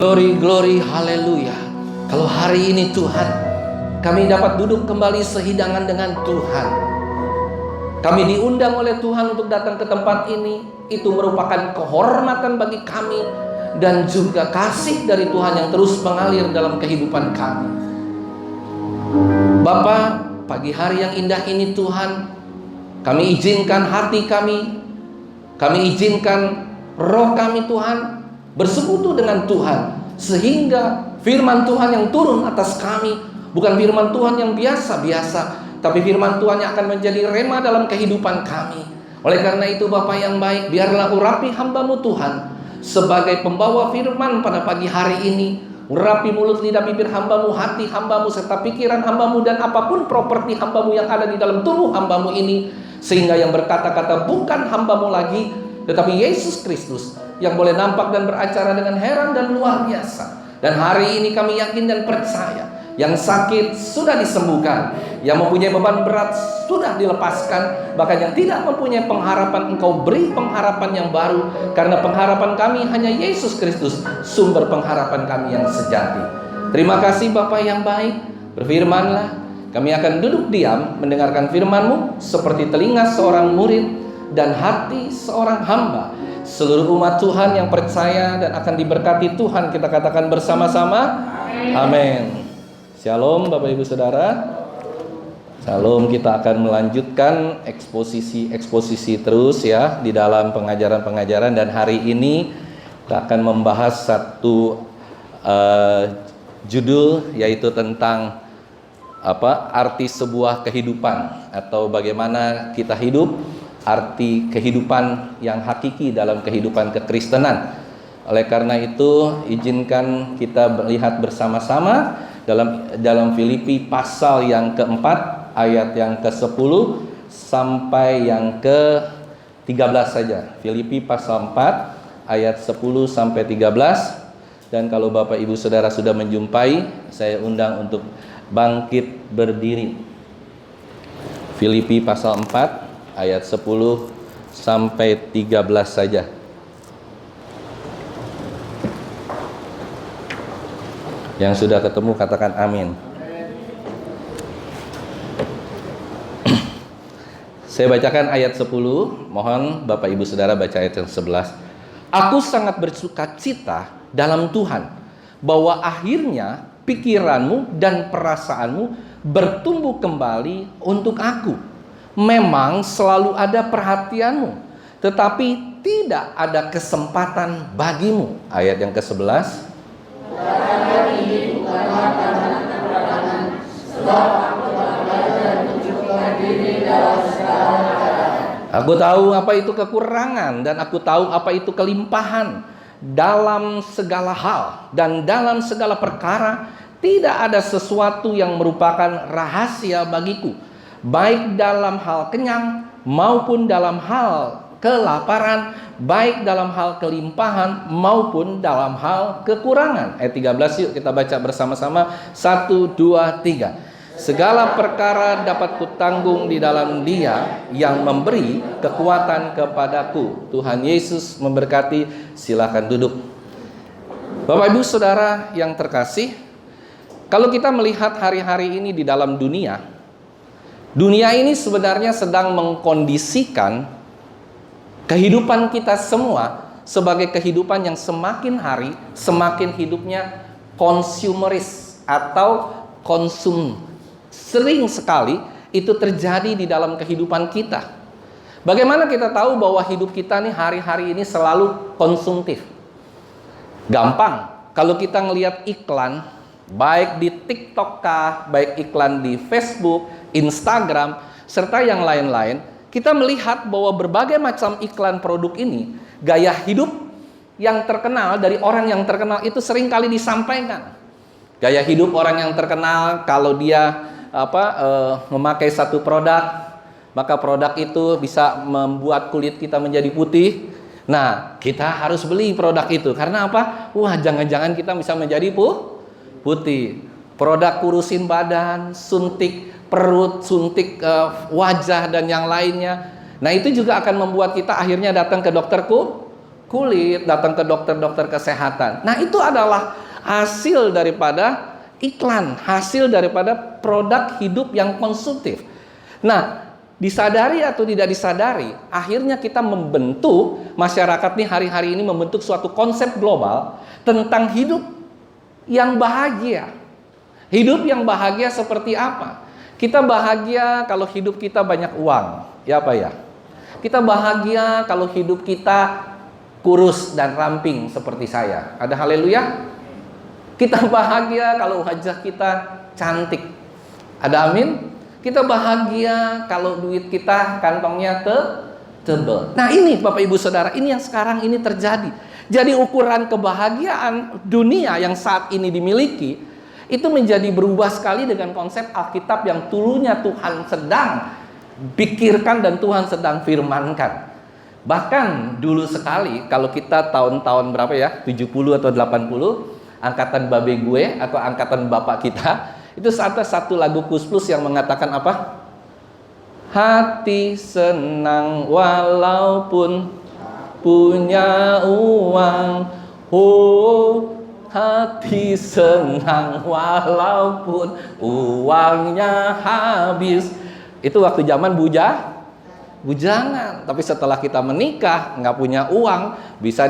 Glory, glory, haleluya. Kalau hari ini Tuhan, kami dapat duduk kembali sehidangan dengan Tuhan. Kami diundang oleh Tuhan untuk datang ke tempat ini. Itu merupakan kehormatan bagi kami dan juga kasih dari Tuhan yang terus mengalir dalam kehidupan kami. Bapa, pagi hari yang indah ini Tuhan, kami izinkan hati kami izinkan roh kami Tuhan bersekutu dengan Tuhan, sehingga firman Tuhan yang turun atas kami bukan firman Tuhan yang biasa-biasa, tapi firman Tuhan yang akan menjadi rema dalam kehidupan kami. Oleh karena itu Bapa yang baik, biarlah urapi hamba-Mu Tuhan sebagai pembawa firman pada pagi hari ini. Urapi mulut, lidah, bibir hamba-Mu, hati hamba-Mu, serta pikiran hamba-Mu, dan apapun properti hamba-Mu yang ada di dalam tubuh hamba-Mu ini, sehingga yang berkata-kata bukan hamba-Mu lagi, tetapi Yesus Kristus yang boleh nampak dan beracara dengan heran dan luar biasa. Dan hari ini kami yakin dan percaya, yang sakit sudah disembuhkan, yang mempunyai beban berat sudah dilepaskan, bahkan yang tidak mempunyai pengharapan, Engkau beri pengharapan yang baru, karena pengharapan kami hanya Yesus Kristus, sumber pengharapan kami yang sejati. Terima kasih Bapa yang baik, berfirmanlah, kami akan duduk diam mendengarkan firman-Mu seperti telinga seorang murid dan hati seorang hamba. Seluruh umat Tuhan yang percaya dan akan diberkati Tuhan, kita katakan bersama-sama, amin. Shalom Bapak Ibu Saudara. Shalom, kita akan melanjutkan eksposisi terus ya di dalam pengajaran-pengajaran, dan hari ini kita akan membahas satu judul, yaitu tentang arti sebuah kehidupan, atau bagaimana kita hidup, arti kehidupan yang hakiki dalam kehidupan kekristenan. Oleh karena itu, izinkan kita melihat bersama-sama dalam Filipi pasal yang keempat, ayat yang ke-10 sampai yang ke-13 saja. Filipi pasal 4 ayat 10 sampai 13. Dan kalau Bapak Ibu Saudara sudah menjumpai, saya undang untuk bangkit berdiri. Filipi pasal 4 ayat 10 sampai 13 saja. Yang sudah ketemu katakan amin. Saya bacakan ayat 10. Mohon Bapak Ibu Saudara baca ayat yang 11. Aku sangat bersukacita dalam Tuhan bahwa akhirnya pikiranmu dan perasaanmu bertumbuh kembali untuk aku. Memang selalu ada perhatianmu, tetapi tidak ada kesempatan bagimu. Ayat yang ke-11. Aku tahu apa itu kekurangan, dan aku tahu apa itu kelimpahan. Dalam segala hal dan dalam segala perkara tidak ada sesuatu yang merupakan rahasia bagiku, baik dalam hal kenyang maupun dalam hal kelaparan, baik dalam hal kelimpahan maupun dalam hal kekurangan. Ayat 13 yuk kita baca bersama-sama. 1, 2, 3. Segala perkara dapat kutanggung di dalam Dia yang memberi kekuatan kepadaku. Tuhan Yesus memberkati. Silakan duduk. Bapak Ibu Saudara yang terkasih, kalau kita melihat hari-hari ini di dalam dunia ini sebenarnya sedang mengkondisikan kehidupan kita semua sebagai kehidupan yang semakin hari semakin hidupnya konsumeris atau konsum. Sering sekali itu terjadi di dalam kehidupan kita. Bagaimana kita tahu bahwa hidup kita nih hari-hari ini selalu konsumtif? Gampang, kalau kita ngelihat iklan, baik di TikTok kah, baik iklan di Facebook, Instagram, serta yang lain-lain, kita melihat bahwa berbagai macam iklan produk ini, gaya hidup yang terkenal dari orang yang terkenal itu sering kali disampaikan. Gaya hidup orang yang terkenal, kalau dia memakai satu produk, maka produk itu bisa membuat kulit kita menjadi putih. Nah, kita harus beli produk itu. Karena apa? Wah, jangan-jangan kita bisa menjadi putih. Produk kurusin badan, suntik perut, suntik wajah dan yang lainnya. Nah, itu juga akan membuat kita akhirnya datang ke dokter kulit, datang ke dokter-dokter kesehatan. Nah, itu adalah hasil daripada iklan, hasil daripada produk hidup yang konsumtif. Nah, disadari atau tidak disadari, akhirnya kita membentuk masyarakat nih hari-hari ini membentuk suatu konsep global tentang hidup yang bahagia. Hidup yang bahagia seperti apa? Kita bahagia kalau hidup kita banyak uang, ya apa ya? Kita bahagia kalau hidup kita kurus dan ramping seperti saya. Ada haleluya? Kita bahagia kalau wajah kita cantik. Ada amin? Kita bahagia kalau duit kita kantongnya tebal. Nah, ini Bapak Ibu Saudara, ini yang sekarang ini terjadi. Jadi ukuran kebahagiaan dunia yang saat ini dimiliki itu menjadi berubah sekali dengan konsep Alkitab yang dulunya Tuhan sedang pikirkan dan Tuhan sedang firmankan. Bahkan dulu sekali, kalau kita tahun-tahun berapa ya, 70 atau 80, angkatan babe gue atau angkatan bapak kita, itu ada satu lagu Kus Plus yang mengatakan apa? Hati senang walaupun punya uang. Oh, hati senang walaupun uangnya habis. Itu waktu zaman bujangan. Tapi setelah kita menikah, nggak punya uang, bisa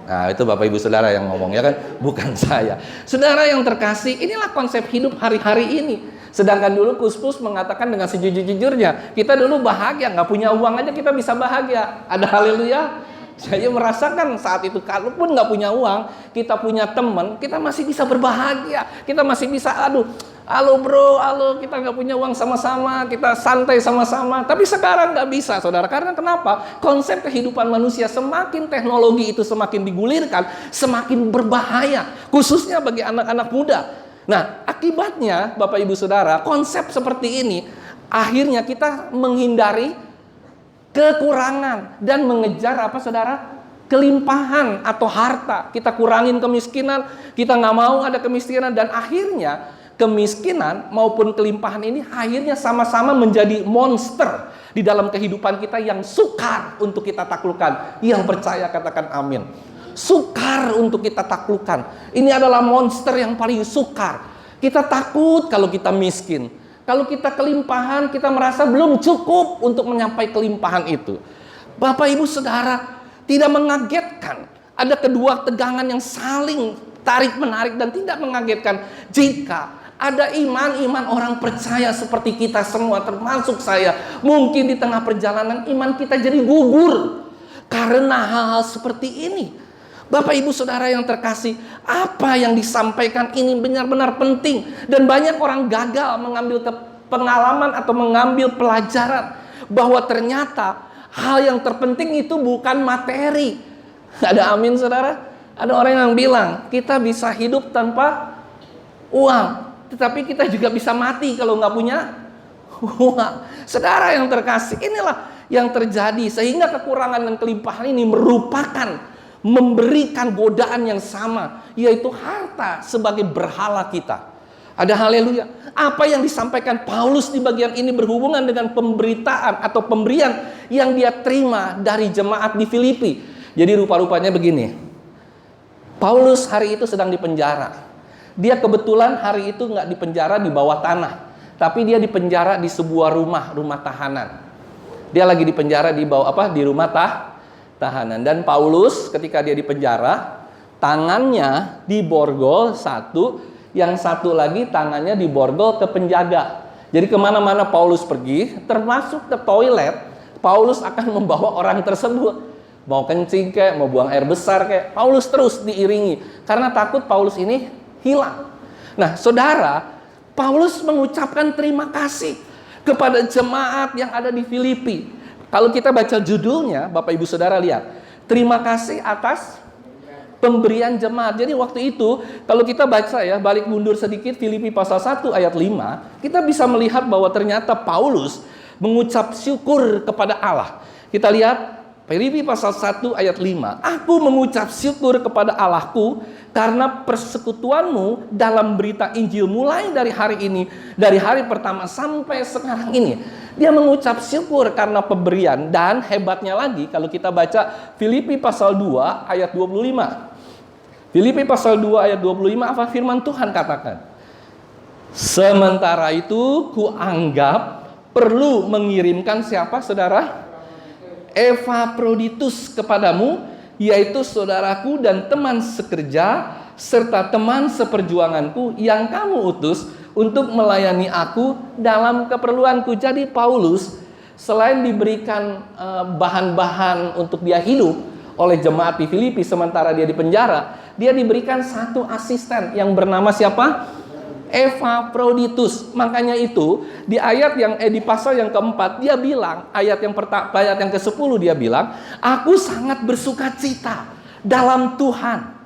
Nah, itu Bapak Ibu Saudara yang ngomong, ya kan? Bukan saya. Saudara yang terkasih, inilah konsep hidup hari-hari ini. Sedangkan dulu Kus Plus mengatakan dengan sejujur-jujurnya, kita dulu bahagia, nggak punya uang aja kita bisa bahagia. Ada haleluya? Saya merasakan saat itu, kalaupun nggak punya uang, kita punya teman, kita masih bisa berbahagia. Kita masih bisa, halo bro, halo, kita nggak punya uang sama-sama, kita santai sama-sama. Tapi sekarang nggak bisa, saudara. Karena kenapa? Konsep kehidupan manusia, semakin teknologi itu semakin digulirkan, semakin berbahaya, khususnya bagi anak-anak muda. Nah, akibatnya Bapak Ibu Saudara, konsep seperti ini akhirnya kita menghindari kekurangan dan mengejar apa saudara? Kelimpahan atau harta. Kita kurangin kemiskinan, kita nggak mau ada kemiskinan, dan akhirnya kemiskinan maupun kelimpahan ini akhirnya sama-sama menjadi monster di dalam kehidupan kita yang sukar untuk kita taklukkan. Yang percaya katakan amin. Sukar untuk kita taklukkan. Ini adalah monster yang paling sukar. Kita takut kalau kita miskin. Kalau kita kelimpahan, kita merasa belum cukup untuk menyampai kelimpahan itu. Bapak Ibu Saudara, tidak mengagetkan. Ada kedua tegangan yang saling tarik-menarik dan tidak mengagetkan. Jika ada iman orang percaya seperti kita semua, termasuk saya, mungkin di tengah perjalanan iman kita jadi gugur karena hal-hal seperti ini. Bapak Ibu Saudara yang terkasih, apa yang disampaikan ini benar-benar penting. Dan banyak orang gagal mengambil pengalaman atau mengambil pelajaran bahwa ternyata hal yang terpenting itu bukan materi. Ada amin saudara? Ada orang yang bilang, kita bisa hidup tanpa uang, tetapi kita juga bisa mati kalau nggak punya uang. Saudara yang terkasih, inilah yang terjadi. Sehingga kekurangan dan kelimpahan ini merupakan memberikan godaan yang sama, yaitu harta sebagai berhala kita. Ada haleluya. Apa yang disampaikan Paulus di bagian ini berhubungan dengan pemberitaan atau pemberian yang dia terima dari jemaat di Filipi. Jadi rupa-rupanya begini. Paulus hari itu sedang dipenjara. Dia kebetulan hari itu nggak dipenjara di bawah tanah, tapi dia dipenjara di sebuah rumah tahanan. Dia lagi dipenjara di bawah di rumah tahanan. Dan Paulus ketika dia dipenjara, tangannya diborgol satu, yang satu lagi tangannya diborgol ke penjaga. Jadi kemana-mana Paulus pergi, termasuk ke toilet, Paulus akan membawa orang tersebut. Mau kencing kayak, mau buang air besar kayak, Paulus terus diiringi. Karena takut Paulus ini hilang. Nah saudara, Paulus mengucapkan terima kasih kepada jemaat yang ada di Filipi. Kalau kita baca judulnya, Bapak Ibu Saudara lihat, terima kasih atas pemberian jemaat. Jadi waktu itu kalau kita baca ya, balik mundur sedikit Filipi pasal 1 ayat 5, kita bisa melihat bahwa ternyata Paulus mengucap syukur kepada Allah. Kita lihat Filipi pasal 1 ayat 5. Aku mengucap syukur kepada Allahku karena persekutuanmu dalam berita Injil mulai dari hari ini, dari hari pertama sampai sekarang ini. Dia mengucap syukur karena pemberian. Dan hebatnya lagi kalau kita baca Filipi pasal 2 ayat 25. Filipi pasal 2 ayat 25 apa firman Tuhan katakan? Sementara itu kuanggap perlu mengirimkan siapa saudara? Epafroditus kepadamu, yaitu saudaraku dan teman sekerja serta teman seperjuanganku yang kamu utus untuk melayani aku dalam keperluanku. Jadi Paulus selain diberikan bahan-bahan untuk dia hidup oleh jemaat di Filipi sementara dia di penjara, dia diberikan satu asisten yang bernama siapa? Epafroditus. Makanya itu di ayat yang di pasal yang keempat dia bilang, ayat yang ke-10 dia bilang, aku sangat bersukacita dalam Tuhan.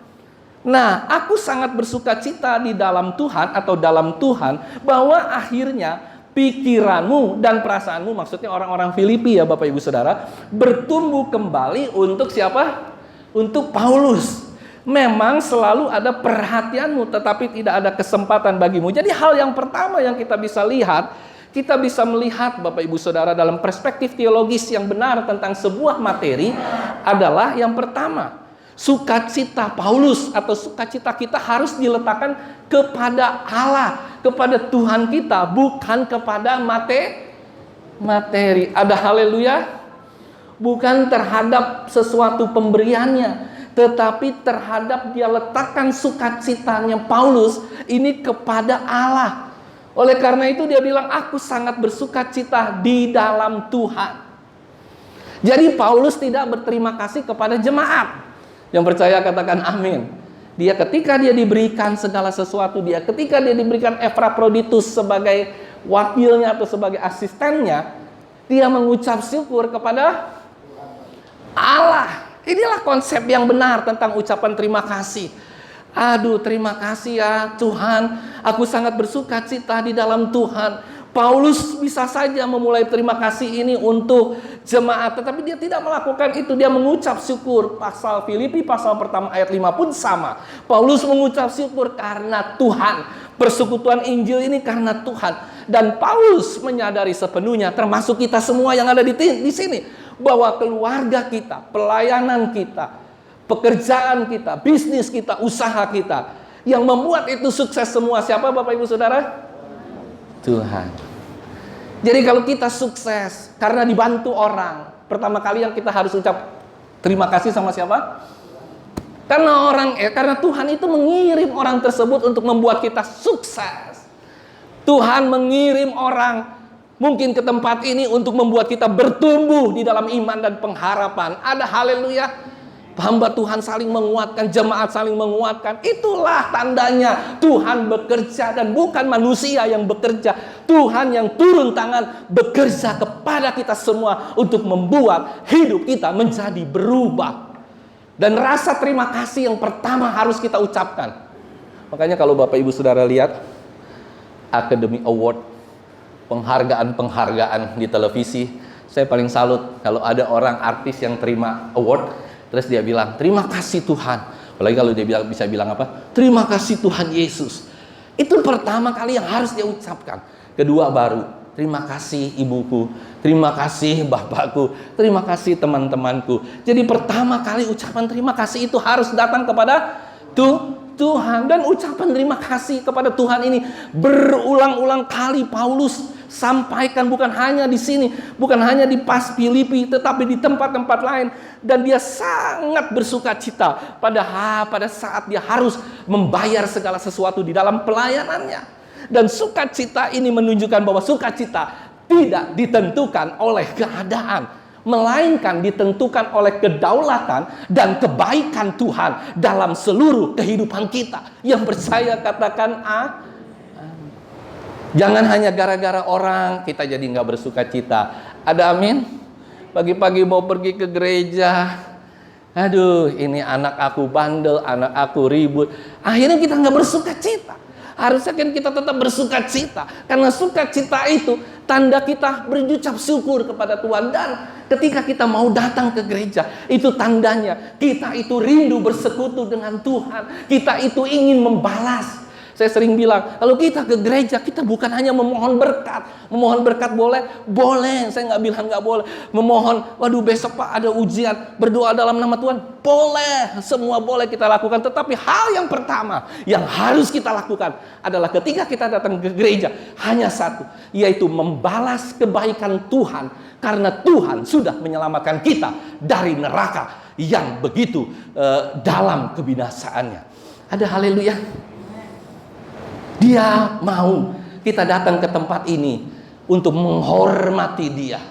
Nah, aku sangat bersukacita di dalam Tuhan atau dalam Tuhan bahwa akhirnya pikiranmu dan perasaanmu, maksudnya orang-orang Filipi ya Bapak Ibu Saudara, bertumbuh kembali untuk siapa? Untuk Paulus. Memang selalu ada perhatianmu, tetapi tidak ada kesempatan bagimu. Jadi hal yang pertama yang kita bisa lihat, kita bisa melihat Bapak Ibu Saudara dalam perspektif teologis yang benar tentang sebuah materi adalah yang pertama, sukacita Paulus atau sukacita kita harus diletakkan kepada Allah, kepada Tuhan kita, bukan kepada materi. Ada haleluya? Bukan terhadap sesuatu pemberiannya, tetapi terhadap dia letakkan sukacitanya Paulus ini kepada Allah. Oleh karena itu dia bilang, aku sangat bersukacita di dalam Tuhan. Jadi Paulus tidak berterima kasih kepada jemaat. Yang percaya katakan amin. Dia ketika dia diberikan segala sesuatu, ketika dia diberikan Epafroditus sebagai wakilnya atau sebagai asistennya, dia mengucap syukur kepada Allah. Inilah konsep yang benar tentang ucapan terima kasih. Aduh, terima kasih ya Tuhan, aku sangat bersukacita di dalam Tuhan. Paulus bisa saja memulai terima kasih ini untuk jemaat, tetapi dia tidak melakukan itu. Dia mengucap syukur. Pasal Filipi pasal pertama ayat 5 pun sama. Paulus mengucap syukur karena Tuhan. Persekutuan Injil ini karena Tuhan. Dan Paulus menyadari sepenuhnya, termasuk kita semua yang ada di sini, bahwa keluarga kita, pelayanan kita, pekerjaan kita, bisnis kita, usaha kita, yang membuat itu sukses semua siapa Bapak Ibu Saudara? Tuhan. Jadi kalau kita sukses karena dibantu orang, pertama kali yang kita harus ucap terima kasih sama siapa? Karena Tuhan itu mengirim orang tersebut untuk membuat kita sukses. Tuhan mengirim orang mungkin ke tempat ini untuk membuat kita bertumbuh di dalam iman dan pengharapan. Ada haleluya. Hamba Tuhan saling menguatkan, jemaat saling menguatkan. Itulah tandanya Tuhan bekerja dan bukan manusia yang bekerja. Tuhan yang turun tangan bekerja kepada kita semua untuk membuat hidup kita menjadi berubah. Dan rasa terima kasih yang pertama harus kita ucapkan. Makanya kalau Bapak Ibu Saudara lihat Academy Award, penghargaan-penghargaan di televisi, saya paling salut kalau ada orang artis yang terima award, terus dia bilang, terima kasih Tuhan. Apalagi kalau dia bisa bilang apa? Terima kasih Tuhan Yesus. Itu pertama kali yang harus dia ucapkan. Kedua baru, terima kasih ibuku, terima kasih bapakku, terima kasih teman-temanku. Jadi pertama kali ucapan terima kasih itu harus datang kepada Tuhan. Dan ucapan terima kasih kepada Tuhan ini berulang-ulang kali Paulus sampaikan, bukan hanya di sini, bukan hanya di pas Filipi, tetapi di tempat-tempat lain. Dan dia sangat bersukacita pada saat dia harus membayar segala sesuatu di dalam pelayanannya. Dan sukacita ini menunjukkan bahwa sukacita tidak ditentukan oleh keadaan, melainkan ditentukan oleh kedaulatan dan kebaikan Tuhan dalam seluruh kehidupan kita. Yang percaya katakan jangan hanya gara-gara orang kita jadi nggak bersukacita. Ada amin? Pagi-pagi mau pergi ke gereja, aduh ini anak aku bandel, anak aku ribut, akhirnya kita nggak bersukacita. Harusnya kan kita tetap bersukacita, karena sukacita itu tanda kita berucap syukur kepada Tuhan. Dan ketika kita mau datang ke gereja, itu tandanya kita itu rindu bersekutu dengan Tuhan. Kita itu ingin membalas Saya sering bilang, kalau kita ke gereja, kita bukan hanya memohon berkat. Memohon berkat boleh? Boleh. Saya nggak bilang nggak boleh. Memohon, waduh besok Pak ada ujian, berdoa dalam nama Tuhan. Boleh. Semua boleh kita lakukan. Tetapi hal yang pertama yang harus kita lakukan adalah ketika kita datang ke gereja, hanya satu, yaitu membalas kebaikan Tuhan. Karena Tuhan sudah menyelamatkan kita dari neraka yang begitu dalam kebinasaannya. Ada haleluya. Dia mau kita datang ke tempat ini untuk menghormati Dia.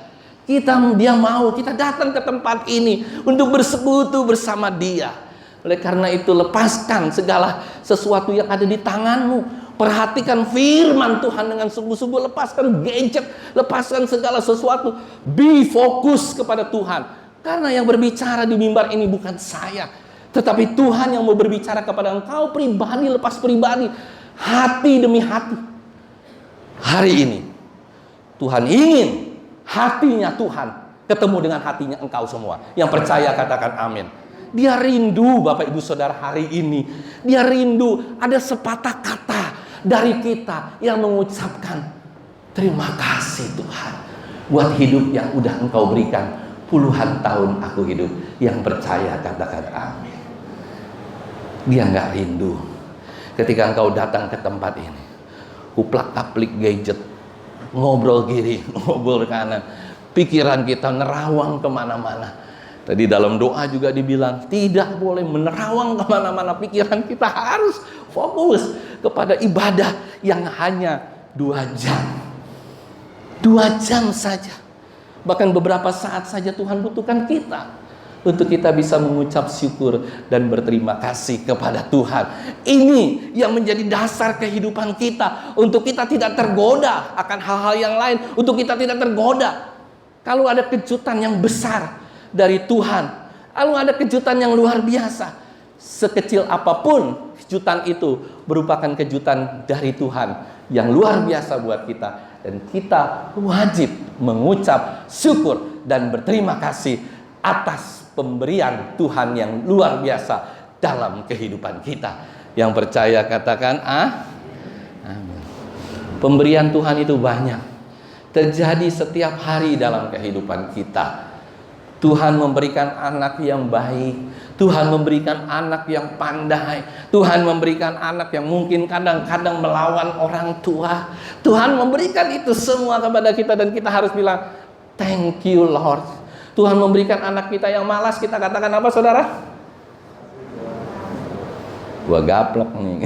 Dia mau kita datang ke tempat ini untuk bersekutu bersama Dia. Oleh karena itu, lepaskan segala sesuatu yang ada di tanganmu. Perhatikan firman Tuhan dengan sungguh-sungguh. Lepaskan gadget, lepaskan segala sesuatu. Be fokus kepada Tuhan. Karena yang berbicara di mimbar ini bukan saya, tetapi Tuhan yang mau berbicara kepada engkau pribadi lepas pribadi. Hati demi hati. Hari ini Tuhan ingin hatinya Tuhan ketemu dengan hatinya engkau semua. Yang percaya katakan amin. Dia rindu Bapak Ibu Saudara hari ini. Dia rindu ada sepatah kata dari kita yang mengucapkan terima kasih Tuhan buat hidup yang udah engkau berikan. Puluhan tahun aku hidup. Yang percaya katakan amin. Dia nggak rindu ketika engkau datang ke tempat ini, uplak-aplik gadget, ngobrol kiri, ngobrol kanan, pikiran kita nerawang kemana-mana. Tadi dalam doa juga dibilang, tidak boleh menerawang kemana-mana. Pikiran kita harus fokus kepada ibadah yang hanya 2 jam. 2 jam saja. Bahkan beberapa saat saja Tuhan butuhkan kita untuk kita bisa mengucap syukur dan berterima kasih kepada Tuhan. Ini yang menjadi dasar kehidupan kita, untuk kita tidak tergoda akan hal-hal yang lain, untuk kita tidak tergoda. Kalau ada kejutan yang besar dari Tuhan, lalu ada kejutan yang luar biasa, sekecil apapun kejutan itu merupakan kejutan dari Tuhan yang luar biasa buat kita, dan kita wajib mengucap syukur dan berterima kasih atas pemberian Tuhan yang luar biasa dalam kehidupan kita. Yang percaya katakan amin. Pemberian Tuhan itu banyak, terjadi setiap hari dalam kehidupan kita. Tuhan memberikan anak yang baik, Tuhan memberikan anak yang pandai, Tuhan memberikan anak yang mungkin kadang-kadang melawan orang tua. Tuhan memberikan itu semua kepada kita, dan kita harus bilang thank you Lord. Tuhan memberikan anak kita yang malas, kita katakan apa saudara? Gua gaplek nih.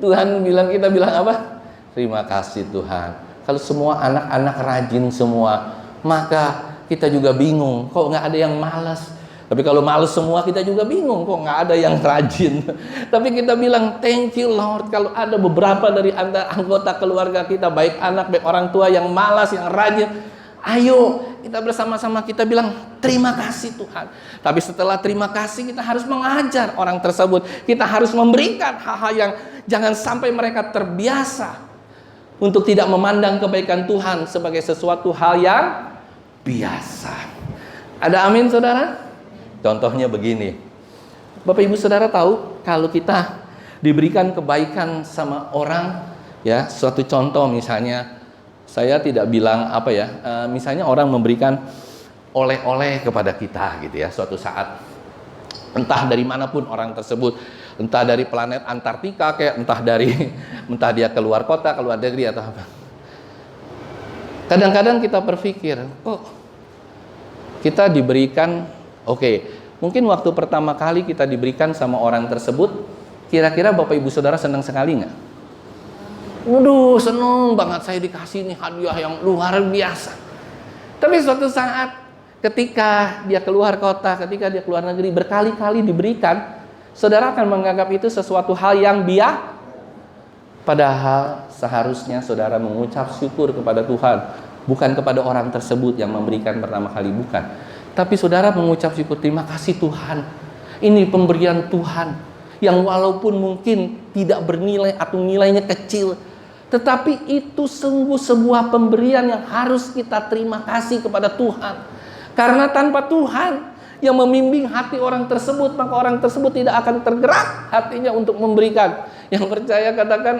Tuhan kita bilang apa? Terima kasih Tuhan. Kalau semua anak-anak rajin semua, maka kita juga bingung, kok nggak ada yang malas. Tapi kalau malas semua, kita juga bingung, kok nggak ada yang rajin. Tapi kita bilang thank you Lord. Kalau ada beberapa dari anggota keluarga kita, baik anak, baik orang tua yang malas, yang rajin, ayo kita bersama-sama kita bilang terima kasih Tuhan. Tapi setelah terima kasih, kita harus mengajar orang tersebut. Kita harus memberikan hal-hal yang jangan sampai mereka terbiasa untuk tidak memandang kebaikan Tuhan sebagai sesuatu hal yang biasa. Ada amin saudara? Contohnya begini, Bapak Ibu Saudara tahu kalau kita diberikan kebaikan sama orang, ya, suatu contoh misalnya, saya tidak bilang apa ya, misalnya orang memberikan oleh-oleh kepada kita gitu ya, suatu saat, entah dari manapun orang tersebut, entah dari planet Antartika kayak, entah dia keluar kota, keluar negeri atau apa. Kadang-kadang kita berpikir, kok kita diberikan, mungkin waktu pertama kali kita diberikan sama orang tersebut, kira-kira Bapak Ibu Saudara senang sekali nggak? Waduh, senang banget saya dikasih nih hadiah yang luar biasa. Tapi suatu saat ketika dia keluar kota, ketika dia keluar negeri, berkali-kali diberikan, saudara akan menganggap itu sesuatu hal yang biasa. Padahal seharusnya saudara mengucap syukur kepada Tuhan, bukan kepada orang tersebut yang memberikan pertama kali, bukan. Tapi saudara mengucap syukur, terima kasih Tuhan. Ini pemberian Tuhan yang walaupun mungkin tidak bernilai atau nilainya kecil, tetapi itu sungguh sebuah pemberian yang harus kita terima kasih kepada Tuhan. Karena tanpa Tuhan yang membimbing hati orang tersebut, maka orang tersebut tidak akan tergerak hatinya untuk memberikan. Yang percaya katakan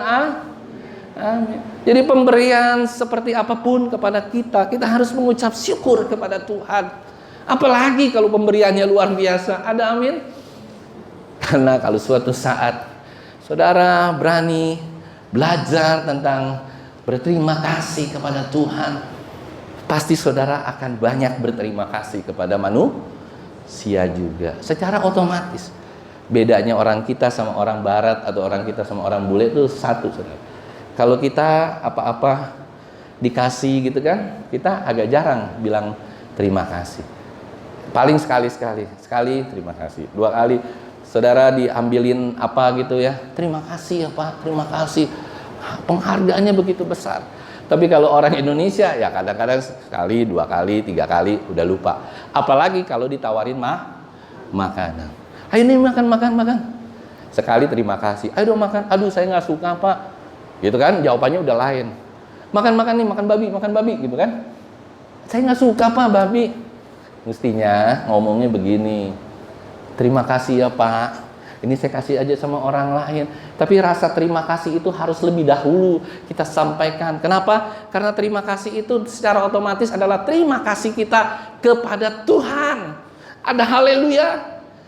amin. Jadi pemberian seperti apapun kepada kita, kita harus mengucap syukur kepada Tuhan. Apalagi kalau pemberiannya luar biasa. Ada amin? Karena kalau suatu saat saudara berani belajar tentang berterima kasih kepada Tuhan, pasti saudara akan banyak berterima kasih kepada manusia juga. Secara otomatis. Bedanya orang kita sama orang barat atau orang kita sama orang bule itu satu, saudara. Kalau kita apa-apa dikasih gitu kan, kita agak jarang bilang terima kasih. Paling sekali terima kasih. 2 kali saudara diambilin apa gitu ya, terima kasih ya Pak, terima kasih. Penghargaannya begitu besar. Tapi kalau orang Indonesia ya kadang-kadang sekali, 2 kali, 3 kali udah lupa. Apalagi kalau ditawarin makanan. Ayo nih makan. Sekali terima kasih. Ayo dong makan. Aduh saya nggak suka Pak. Gitu kan, jawabannya udah lain. Makan nih, makan babi gitu kan. Saya nggak suka Pak babi. Mestinya ngomongnya begini. Terima kasih ya Pak. Ini saya kasih aja sama orang lain. Tapi rasa terima kasih itu harus lebih dahulu kita sampaikan. Kenapa? Karena terima kasih itu secara otomatis adalah terima kasih kita kepada Tuhan. Ada haleluya.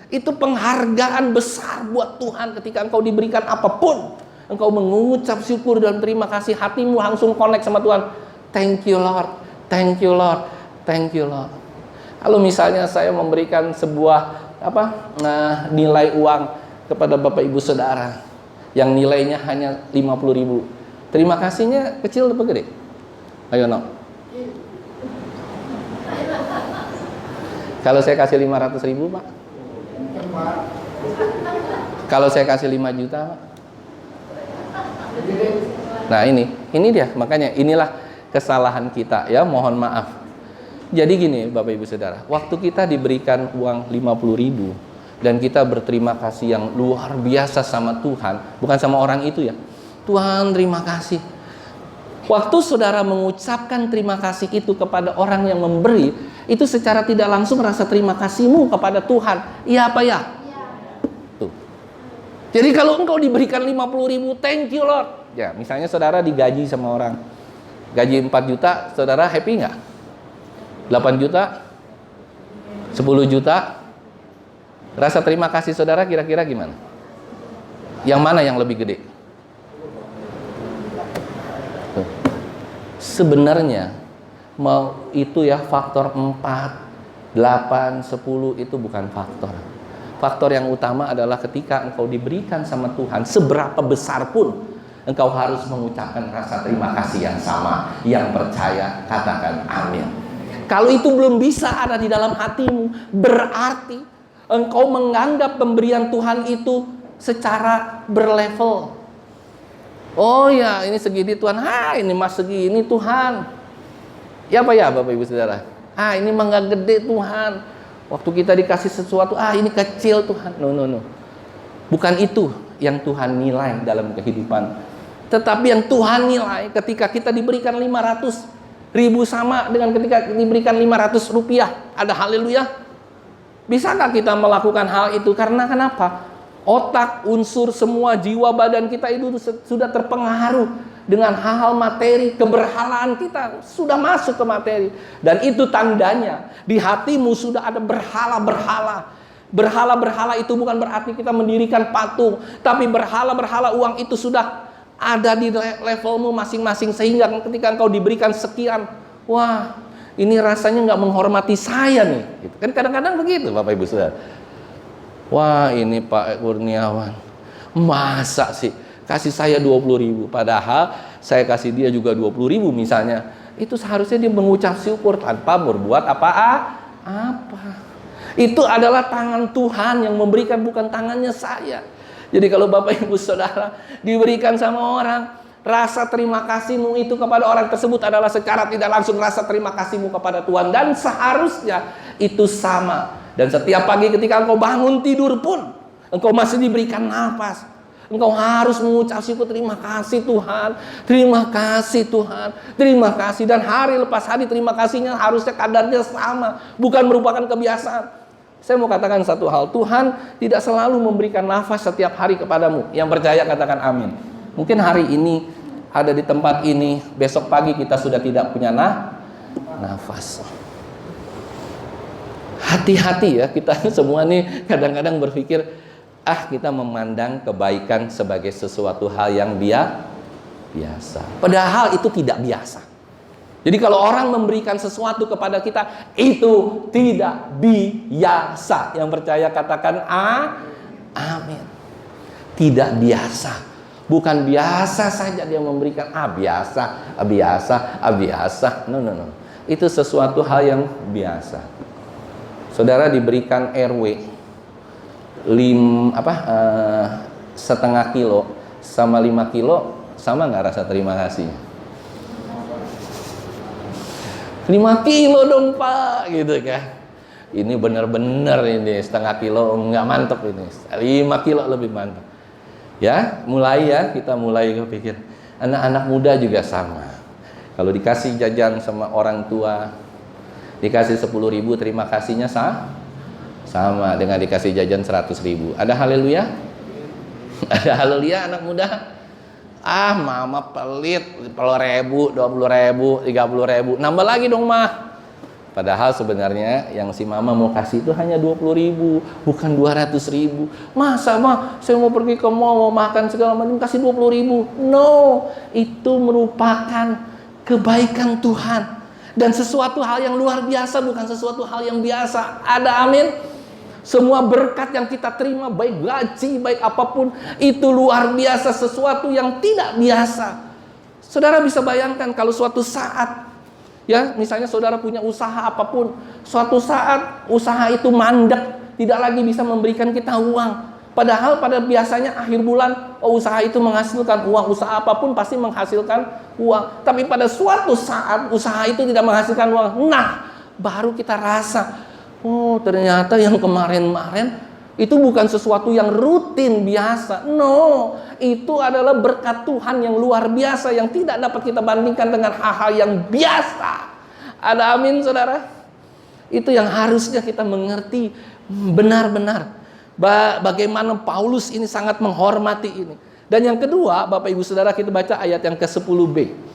Itu penghargaan besar buat Tuhan ketika engkau diberikan apapun. Engkau mengucap syukur dan terima kasih, hatimu langsung connect sama Tuhan. Thank you Lord, thank you Lord, thank you Lord. Kalau misalnya saya memberikan sebuah nilai uang kepada Bapak Ibu Saudara yang nilainya hanya 50.000, terima kasihnya kecil atau gede? Ayo no. Kalau saya kasih 500.000 Pak, kalau saya kasih 5 juta Pak. Nah ini dia, makanya inilah kesalahan kita ya, mohon maaf. Jadi gini Bapak Ibu Saudara, waktu kita diberikan uang 50.000 dan kita berterima kasih yang luar biasa sama Tuhan, bukan sama orang itu ya, Tuhan terima kasih. Waktu saudara mengucapkan terima kasih itu kepada orang yang memberi, itu secara tidak langsung rasa terima kasihmu kepada Tuhan, iya apa ya? Tuh. Jadi kalau engkau diberikan 50.000, thank you Lord. Ya, misalnya saudara digaji sama orang, gaji 4 juta, saudara happy nggak? 8 juta? 10 juta? Rasa terima kasih saudara kira-kira gimana? Yang mana yang lebih gede? Tuh. Sebenarnya mau itu ya faktor 4, 8, 10 itu bukan faktor. Faktor yang utama adalah ketika engkau diberikan sama Tuhan, seberapa besar pun engkau harus mengucapkan rasa terima kasih yang sama. Yang percaya katakan amin. Kalau itu belum bisa ada di dalam hatimu, berarti engkau menganggap pemberian Tuhan itu secara berlevel. Oh ya, ini segini Tuhan. Ini mas segini Tuhan. Ya apa ya Bapak Ibu Saudara? Ini mah nggak gede Tuhan. Waktu kita dikasih sesuatu, ini kecil Tuhan. No. Bukan itu yang Tuhan nilai dalam kehidupan. Tetapi yang Tuhan nilai ketika kita diberikan 500.000 sama dengan ketika diberikan 500 rupiah. Ada haleluya. Bisakah kita melakukan hal itu? Karena kenapa? Otak, unsur, semua jiwa badan kita itu sudah terpengaruh dengan hal-hal materi. Keberhalaan kita sudah masuk ke materi. Dan itu tandanya di hatimu sudah ada berhala-berhala. Berhala-berhala itu bukan berarti kita mendirikan patung, tapi berhala-berhala uang itu sudah ada di levelmu masing-masing. Sehingga ketika engkau diberikan sekian, wah ini rasanya nggak menghormati saya nih. Gitu. Kan kadang-kadang begitu Bapak Ibu Saudara. Wah ini Pak Kurniawan, masa sih kasih saya 20.000, padahal saya kasih dia juga 20.000 misalnya. Itu seharusnya dia mengucap syukur tanpa berbuat apa. Itu adalah tangan Tuhan yang memberikan, bukan tangannya saya. Jadi kalau Bapak Ibu Saudara diberikan sama orang, rasa terima kasihmu itu kepada orang tersebut adalah secara tidak langsung rasa terima kasihmu kepada Tuhan. Dan seharusnya itu sama. Dan setiap pagi ketika engkau bangun tidur pun, engkau masih diberikan nafas, engkau harus mengucap syukur, terima kasih Tuhan, terima kasih Tuhan, terima kasih. Dan hari lepas hari terima kasihnya harusnya kadarnya sama, bukan merupakan kebiasaan. Saya mau katakan satu hal, Tuhan tidak selalu memberikan nafas setiap hari kepadamu. Yang percaya katakan amin. Mungkin hari ini ada di tempat ini, besok pagi kita sudah tidak punya nafas. Hati-hati ya, kita semua nih kadang-kadang berpikir, kita memandang kebaikan sebagai sesuatu hal yang biasa. Padahal itu tidak biasa. Jadi kalau orang memberikan sesuatu kepada kita, itu tidak biasa. Yang percaya katakan amin. Tidak biasa. Bukan biasa saja dia memberikan biasa. No. Itu sesuatu hal yang biasa. Saudara diberikan RW setengah kilo sama 5 kilo, sama nggak rasa terima kasih? 5 kilo dong Pak, gitu kan. Ini benar-benar ini setengah kilo nggak mantap ini. 5 kilo lebih mantap. Ya, kita mulai pikir. Anak-anak muda juga sama. Kalau dikasih jajan sama orang tua, dikasih 10.000, terima kasihnya sama dengan dikasih jajan 100.000. Ada haleluya? Ada haleluya anak muda? Mama pelit, 10.000, 20.000, 30.000, nambah lagi dong mah. Padahal sebenarnya yang si mama mau kasih itu hanya 20.000, bukan 200.000. Masa mah saya mau pergi ke mall, mau makan segala macam kasih 20.000? No, itu merupakan kebaikan Tuhan dan sesuatu hal yang luar biasa, bukan sesuatu hal yang biasa. Ada amin? Semua berkat yang kita terima, baik gaji, baik apapun, itu luar biasa, sesuatu yang tidak biasa. Saudara bisa bayangkan kalau suatu saat, ya misalnya saudara punya usaha apapun, suatu saat usaha itu mandek, tidak lagi bisa memberikan kita uang. Padahal pada biasanya akhir bulan, usaha itu menghasilkan uang, usaha apapun pasti menghasilkan uang. Tapi pada suatu saat usaha itu tidak menghasilkan uang, baru kita rasa, ternyata yang kemarin-kemarin itu bukan sesuatu yang rutin biasa. No, itu adalah berkat Tuhan yang luar biasa yang tidak dapat kita bandingkan dengan hal-hal yang biasa. Ada amin saudara? Itu yang harusnya kita mengerti benar-benar. Bagaimana Paulus ini sangat menghormati ini. Dan yang kedua, Bapak Ibu Saudara, kita baca ayat yang ke-10b.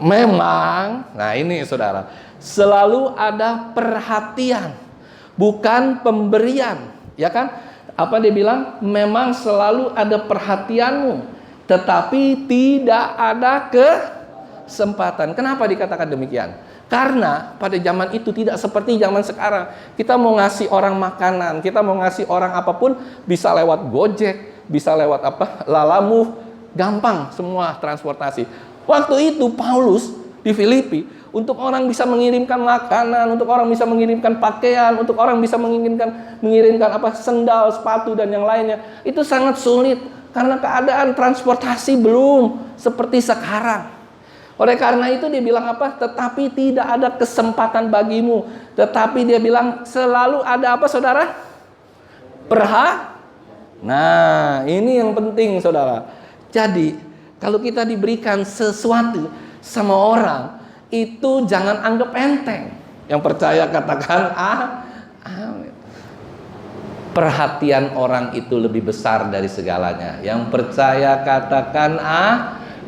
Memang, ini saudara, selalu ada perhatian, bukan pemberian, ya kan? Apa dia bilang? Memang selalu ada perhatianmu, tetapi tidak ada kesempatan. Kenapa dikatakan demikian? Karena pada zaman itu tidak seperti zaman sekarang. Kita mau ngasih orang makanan, kita mau ngasih orang apapun, bisa lewat Gojek, bisa lewat Lalamove, gampang semua transportasi. Waktu itu Paulus di Filipi, untuk orang bisa mengirimkan makanan, untuk orang bisa mengirimkan pakaian, untuk orang bisa mengirimkan sendal, sepatu dan yang lainnya, itu sangat sulit karena keadaan transportasi belum seperti sekarang. Oleh karena itu dia bilang tetapi tidak ada kesempatan bagimu. Tetapi dia bilang selalu ada saudara? Ini yang penting saudara. Jadi kalau kita diberikan sesuatu sama orang, itu jangan anggap enteng. Yang percaya katakan amin. Perhatian orang itu lebih besar dari segalanya. Yang percaya katakan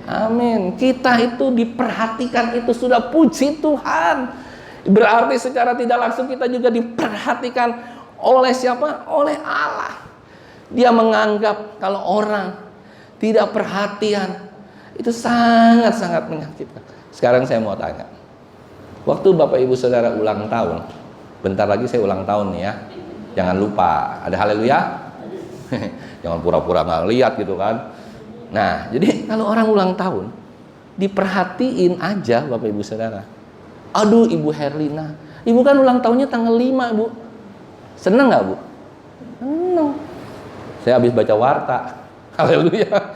amin. Kita itu diperhatikan, itu sudah puji Tuhan. Berarti secara tidak langsung kita juga diperhatikan oleh siapa? Oleh Allah. Dia menganggap kalau orang tidak perhatian, itu sangat-sangat menyakitkan. Sekarang saya mau tanya, waktu Bapak Ibu Saudara ulang tahun, bentar lagi saya ulang tahun nih ya, jangan lupa, ada haleluya? Jangan pura-pura nggak lihat gitu kan. Nah, jadi kalau orang ulang tahun, diperhatiin aja Bapak Ibu Saudara. Aduh Ibu Herlina, Ibu kan ulang tahunnya tanggal 5 Bu. Seneng nggak Bu? Seneng. Saya habis baca warta. Haleluya.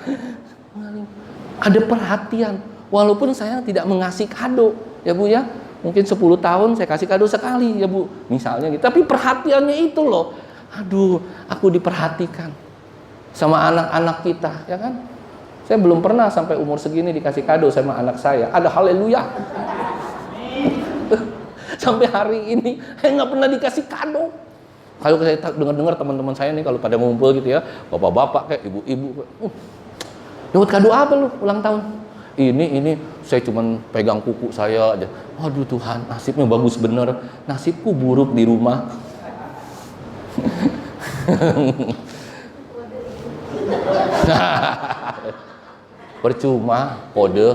Ada perhatian. Walaupun saya tidak mengasih kado, ya Bu ya. Mungkin 10 tahun saya kasih kado sekali ya Bu. Misalnya gitu. Tapi perhatiannya itu loh. Aduh, aku diperhatikan sama anak-anak kita, ya kan? Saya belum pernah sampai umur segini dikasih kado sama anak saya. Ada haleluya. Sampai hari ini saya nggak pernah dikasih kado. Kalau saya dengar teman-teman saya nih kalau pada ngumpul gitu ya, bapak-bapak kayak ibu-ibu, dapat kado apa lu ulang tahun? Ini saya cuman pegang kuku saya aja. Waduh Tuhan, nasibnya bagus bener, nasibku buruk di rumah. Percuma, kode.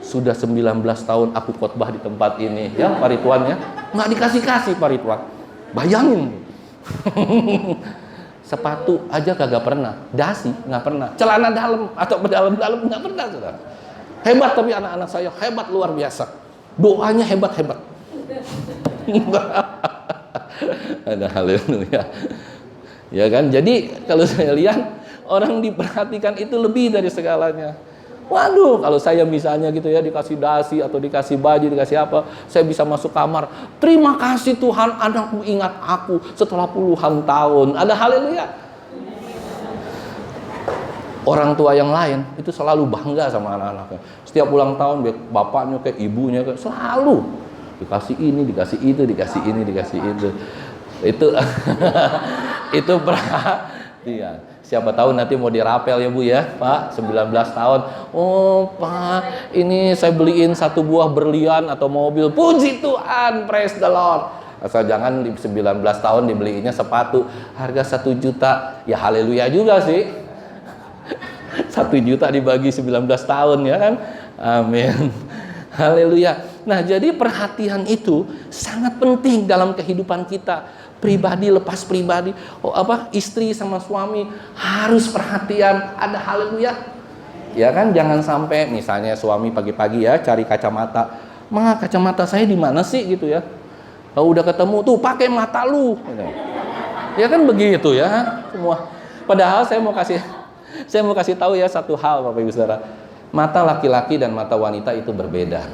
Sudah 19 tahun aku khotbah di tempat ini, ya Pak Ridwan ya, nggak dikasih Pak Ridwan. Bayangin. Sepatu aja kagak pernah, dasi nggak pernah, celana dalam atau dalam nggak pernah, saudara. Hebat tapi anak-anak saya hebat luar biasa, doanya hebat. Ada haleluya, ya kan? Jadi kalau saya lihat orang diperhatikan itu lebih dari segalanya. Waduh, kalau saya misalnya gitu ya dikasih dasi atau dikasih baju, dikasih apa, saya bisa masuk kamar. Terima kasih Tuhan, anakmu ingat aku setelah puluhan tahun. Ada haleluya. Orang tua yang lain itu selalu bangga sama anak-anaknya. Setiap ulang tahun, bapaknya kayak ibunya kayak selalu dikasih ini, dikasih itu, dikasih ini, dikasih itu. Itu perhatian. Siapa tahu nanti mau dirapel ya Bu ya, Pak, 19 tahun. Oh Pak, ini saya beliin 1 buah berlian atau mobil. Puji Tuhan, praise the Lord. Asal jangan di 19 tahun dibeliinnya sepatu harga 1 juta. Ya haleluya juga sih. 1 juta dibagi 19 tahun ya kan. Amin. Haleluya. Nah, jadi perhatian itu sangat penting dalam kehidupan kita. Pribadi lepas pribadi, istri sama suami harus perhatian, ada haleluya. Ya kan, jangan sampai misalnya suami pagi-pagi ya cari kacamata. Kacamata saya di mana sih gitu ya. Kalau udah ketemu tuh pakai mata lu. Ya kan begitu ya semua. Padahal saya mau kasih tahu ya satu hal Bapak Ibu Saudara. Mata laki-laki dan mata wanita itu berbeda.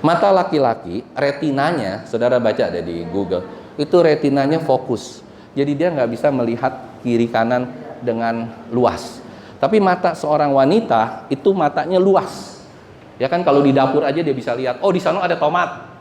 Mata laki-laki retinanya, saudara baca ada di Google. Itu retinanya fokus, jadi dia nggak bisa melihat kiri kanan dengan luas. Tapi mata seorang wanita itu matanya luas, ya kan. Kalau di dapur aja dia bisa lihat, oh di sana ada tomat,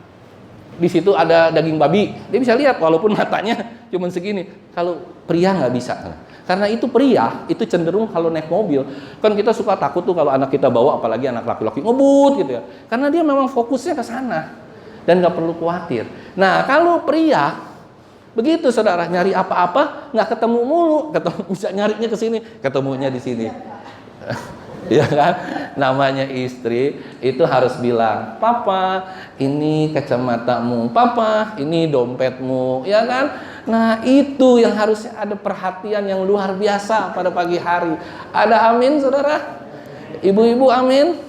di situ ada daging babi, dia bisa lihat walaupun matanya cuma segini. Kalau pria nggak bisa, karena itu pria itu cenderung kalau naik mobil kan kita suka takut tuh kalau anak kita bawa, apalagi anak laki-laki ngebut gitu ya, karena dia memang fokusnya ke sana dan nggak perlu khawatir. Nah kalau pria begitu saudara, nyari apa-apa nggak ketemu mulu, bisa nyarinya ke sini, ketemunya di sini. Ya kan? Namanya istri itu harus bilang, "Papa, ini kacamatamu. Papa, ini dompetmu." Ya kan? Nah, itu yang harusnya ada perhatian yang luar biasa pada pagi hari. Ada amin, saudara? Ibu-ibu amin?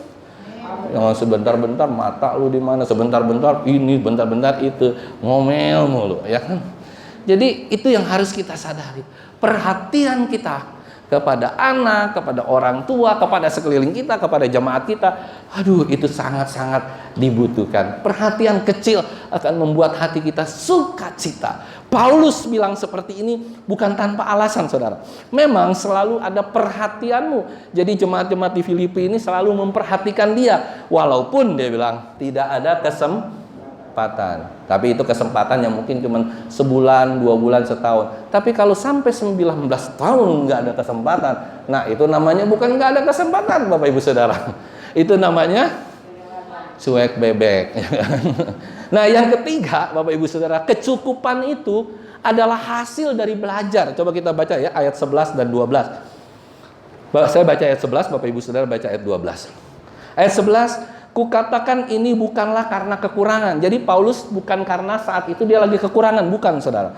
Oh, sebentar-bentar mata lu di mana? Sebentar-bentar ini, bentar-bentar itu, ngomel mulu, ya kan? Jadi itu yang harus kita sadari. Perhatian kita kepada anak, kepada orang tua, kepada sekeliling kita, kepada jemaat kita, aduh itu sangat-sangat dibutuhkan. Perhatian kecil akan membuat hati kita sukacita. Paulus bilang seperti ini bukan tanpa alasan, saudara. Memang selalu ada perhatianmu. Jadi jemaat-jemaat di Filipi ini selalu memperhatikan dia, walaupun dia bilang tidak ada kesempatan. Tapi itu kesempatan yang mungkin cuma sebulan, 2 bulan, setahun. Tapi kalau sampai 19 tahun nggak ada kesempatan, nah itu namanya bukan nggak ada kesempatan, Bapak Ibu Saudara. Itu namanya cuek bebek. Nah yang ketiga, Bapak Ibu Saudara, kecukupan itu adalah hasil dari belajar. Coba kita baca ya ayat 11 dan 12. Saya baca ayat 11, Bapak Ibu Saudara baca ayat 12. Ayat 11, kukatakan ini bukanlah karena kekurangan. Jadi Paulus bukan karena saat itu dia lagi kekurangan, bukan saudara.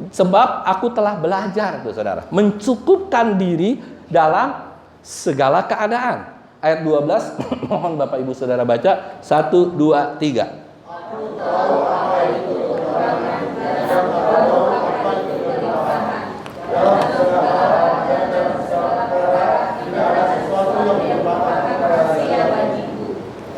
Sebab aku telah belajar tuh saudara, mencukupkan diri dalam segala keadaan. Ayat 12, mohon Bapak Ibu Saudara baca 1, 2, 3. Aku tahu apa itu kekurangan dan aku tahu apa itu kelebihan. Dalam segala keadaan dan segala perkara tidak ada sesuatu yang merupakan rahasia bagiku,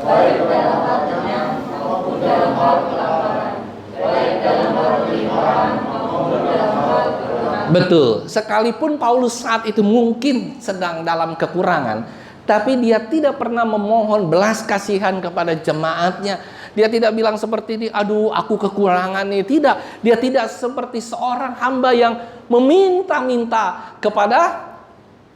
baik dalam hal kenyang maupun dalam hal kelaparan, baik dalam hal kelimpahan maupun dalam hal kekurangan. Betul, sekalipun Paulus saat itu mungkin sedang dalam kekurangan, tapi dia tidak pernah memohon belas kasihan kepada jemaatnya. Dia tidak bilang seperti ini, aduh aku kekurangan nih. Tidak, dia tidak seperti seorang hamba yang meminta-minta kepada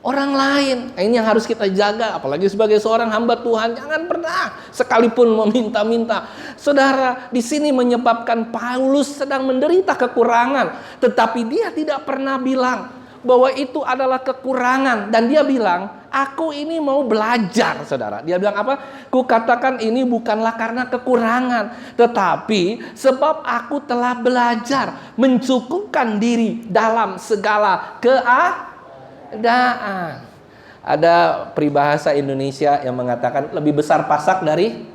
orang lain. Nah, ini yang harus kita jaga, apalagi sebagai seorang hamba Tuhan. Jangan pernah sekalipun meminta-minta. Saudara, di sini menyebabkan Paulus sedang menderita kekurangan, tetapi dia tidak pernah bilang bahwa itu adalah kekurangan. Dan dia bilang, aku ini mau belajar, saudara. Dia bilang apa? Kukatakan ini bukanlah karena kekurangan, tetapi sebab aku telah belajar mencukupkan diri dalam segala keadaan. Ada peribahasa Indonesia yang mengatakan lebih besar pasak dari...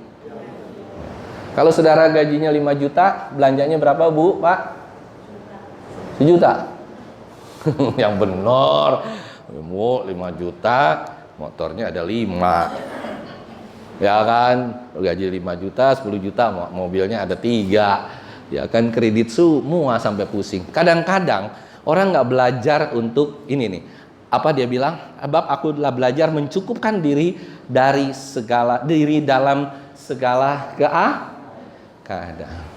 Kalau saudara gajinya 5 juta, belanjanya berapa Bu, Pak? 1 juta. Yang benar, 5 juta, motornya ada 5. Ya kan, gaji 5 juta, 10 juta, mobilnya ada 3. Ya kan, kredit semua sampai pusing. Kadang-kadang orang nggak belajar untuk ini nih. Apa dia bilang? Sebab aku telah belajar mencukupkan diri dalam segala keadaan.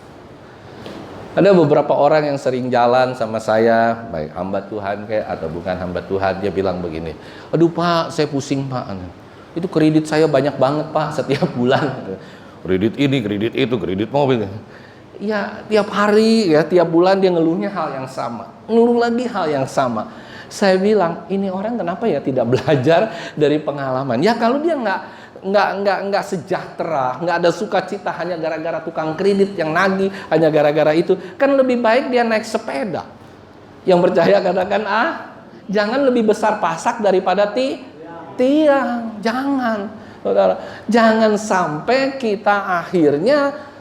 Ada beberapa orang yang sering jalan sama saya, baik hamba Tuhan kayak atau bukan hamba Tuhan, dia bilang begini, aduh Pak, saya pusing Pak, itu kredit saya banyak banget Pak setiap bulan, kredit ini, kredit itu, kredit mobil. Ya tiap hari, ya tiap bulan dia ngeluhnya hal yang sama, ngeluh lagi hal yang sama. Saya bilang, ini orang kenapa ya tidak belajar dari pengalaman? Ya kalau dia nggak sejahtera, nggak ada sukacita hanya gara-gara tukang kredit yang nagih, hanya gara-gara itu, kan lebih baik dia naik sepeda. Yang percaya katakan jangan lebih besar pasak daripada tiang. Jangan, saudara, jangan sampai kita akhirnya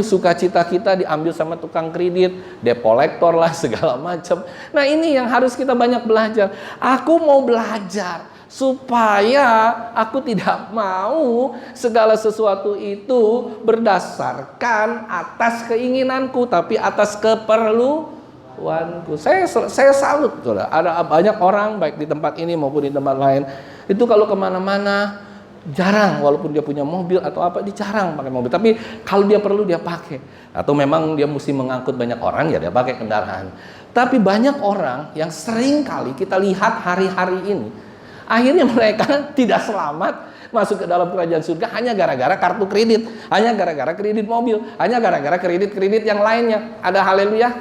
sukacita kita diambil sama tukang kredit, debt collector lah, segala macam. Nah ini yang harus kita banyak belajar. Aku mau belajar supaya aku tidak mau segala sesuatu itu berdasarkan atas keinginanku, tapi atas keperluanku. Saya salut, saudara. Ada banyak orang baik di tempat ini maupun di tempat lain itu kalau kemana-mana jarang, walaupun dia punya mobil atau apa, dia jarang pakai mobil. Tapi kalau dia perlu dia pakai. Atau memang dia mesti mengangkut banyak orang, ya dia pakai kendaraan. Tapi banyak orang yang sering kali kita lihat hari-hari ini, akhirnya mereka tidak selamat masuk ke dalam kerajaan surga hanya gara-gara kartu kredit, hanya gara-gara kredit mobil, hanya gara-gara kredit-kredit yang lainnya. Ada haleluya.